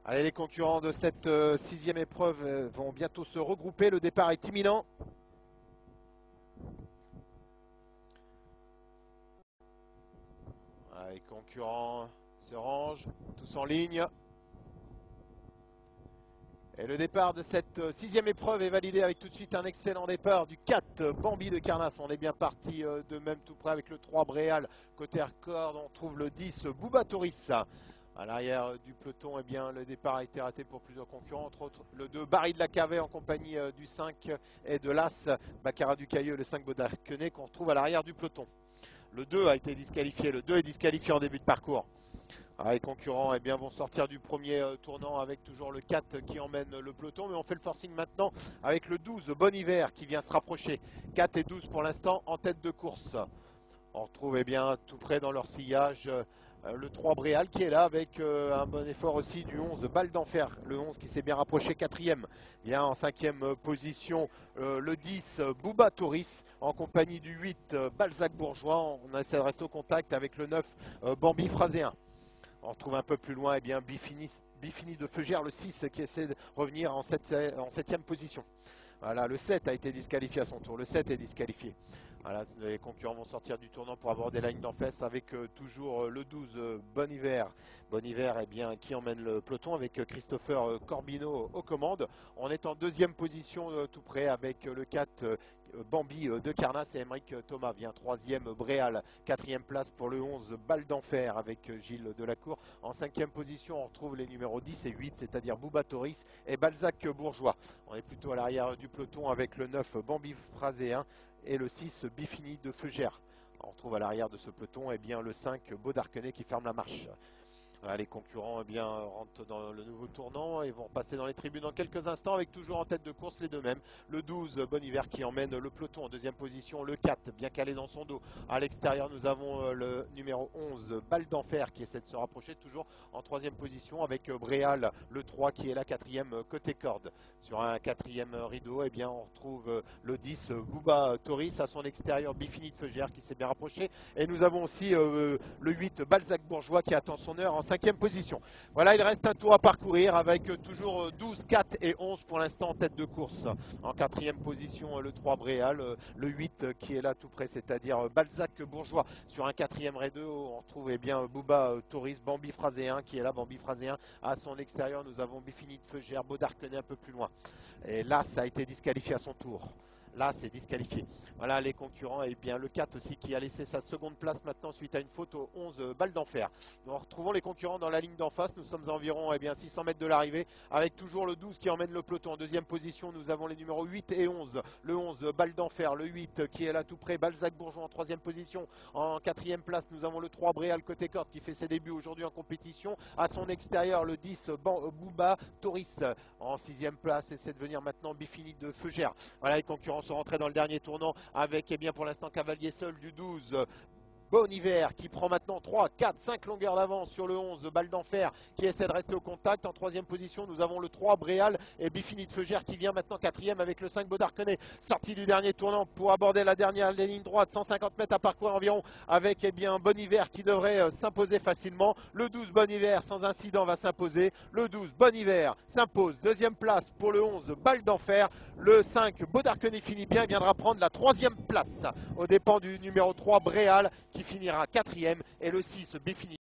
Allez, les concurrents de cette sixième épreuve vont bientôt se regrouper. Le départ est imminent. Voilà, les concurrents se rangent, tous en ligne. Et le départ de cette sixième épreuve est validé avec tout de suite un excellent départ du 4 Bambi de Carnas. On est bien parti de même tout près avec le 3 Bréal. Côté hardcore, on trouve le 10 Bouba Toris. À l'arrière du peloton, eh bien, le départ a été raté pour plusieurs concurrents, entre autres le 2 Barry de la Cavée en compagnie du 5 et de l'As Baccarat du Cailleux, le 5 Baudarquenet qu'on retrouve à l'arrière du peloton. Le 2 a été disqualifié, le 2 est disqualifié en début de parcours. Les concurrents vont sortir du premier tournant avec toujours le 4 qui emmène le peloton, mais on fait le forcing maintenant avec le 12 Bon Hiver qui vient se rapprocher. 4 et 12 pour l'instant en tête de course. On retrouve tout près dans leur sillage le 3 Bréal qui est là avec un bon effort aussi du 11 Balle d'Enfer. Le 11 qui s'est bien rapproché, quatrième. Vient en cinquième position le 10 Bouba Toris en compagnie du 8 Balzac Bourgeois. On essaie de rester au contact avec le 9 Bambi Phraséen. On retrouve un peu plus loin Bifini de Feugère, le 6 qui essaie de revenir en septième position. Voilà, le 7 a été disqualifié à son tour. Le 7 est disqualifié. Voilà, les concurrents vont sortir du tournant pour aborder la ligne d'en face avec toujours le 12 Bon Hiver. Bon Hiver qui emmène le peloton avec Christopher Corbino aux commandes. On est en deuxième position tout près avec le 4 Bambi de Carnas et Emeric Thomas vient troisième Bréal, quatrième place pour le 11 Balle d'Enfer avec Gilles Delacour. En cinquième position on retrouve les numéros 10 et 8, c'est-à-dire Bouba Toris et Balzac Bourgeois. On est plutôt à l'arrière du peloton avec le 9 Bambi Phraséen et le 6 Bifini de Feugère. On retrouve à l'arrière de ce peloton le 5 Baudarquenet qui ferme la marche. Les concurrents rentrent dans le nouveau tournant et vont passer dans les tribunes dans quelques instants avec toujours en tête de course les deux mêmes. Le 12 Bon Hiver qui emmène le peloton en deuxième position. Le 4 bien calé dans son dos. À l'extérieur nous avons le numéro 11 Balle d'Enfer qui essaie de se rapprocher toujours en troisième position avec Bréal le 3 qui est la quatrième côté corde. Sur un quatrième rideau on retrouve le 10 Bouba Toris à son extérieur Bifini de Feugère qui s'est bien rapproché. Et nous avons aussi le 8 Balzac Bourgeois qui attend son heure en cinquième position. Voilà, il reste un tour à parcourir avec toujours 12, 4 et 11 pour l'instant en tête de course. En quatrième position, le 3 Bréal, le 8 qui est là tout près, c'est-à-dire Balzac Bourgeois. Sur un quatrième raid 2, on retrouve Bouba Toris, Bambi Phraséen qui est là, Bambi Phraséen. À son extérieur, nous avons Bifini de Feugère, Baudarquenet un peu plus loin. Et là, ça a été disqualifié à son tour. Là, c'est disqualifié. Voilà les concurrents. Et le 4 aussi qui a laissé sa seconde place maintenant suite à une faute au 11 Balle d'Enfer. Nous retrouvons les concurrents dans la ligne d'en face. Nous sommes à environ 600 mètres de l'arrivée avec toujours le 12 qui emmène le peloton. En deuxième position, nous avons les numéros 8 et 11. Le 11 Balle d'Enfer, le 8 qui est là tout près. Balzac Bourgeois en troisième position. En quatrième place, nous avons le 3 Bréal côté corde qui fait ses débuts aujourd'hui en compétition. À son extérieur, le 10 Bouba Toris en sixième place. Et c'est de venir maintenant Bifini de Feugère. Voilà les concurrents sont rentrés dans le dernier tournant avec pour l'instant Cavalier seul du 12 Bon Hiver qui prend maintenant 3, 4, 5 longueurs d'avance sur le 11 Balle d'Enfer qui essaie de rester au contact. En troisième position nous avons le 3 Bréal et Bifini de Feugère qui vient maintenant quatrième avec le 5 Baudarquenet. Sorti du dernier tournant pour aborder la dernière ligne droite, 150 mètres à parcourir environ avec Bon Hiver qui devrait s'imposer facilement. Le 12 Bon Hiver sans incident va s'imposer. Le 12 Bon Hiver s'impose. Deuxième place pour le 11 Balle d'Enfer. Le 5 Baudarquenet finit bien, viendra prendre la troisième place aux dépens du numéro 3 Bréal qui finira quatrième et le 6 Bifini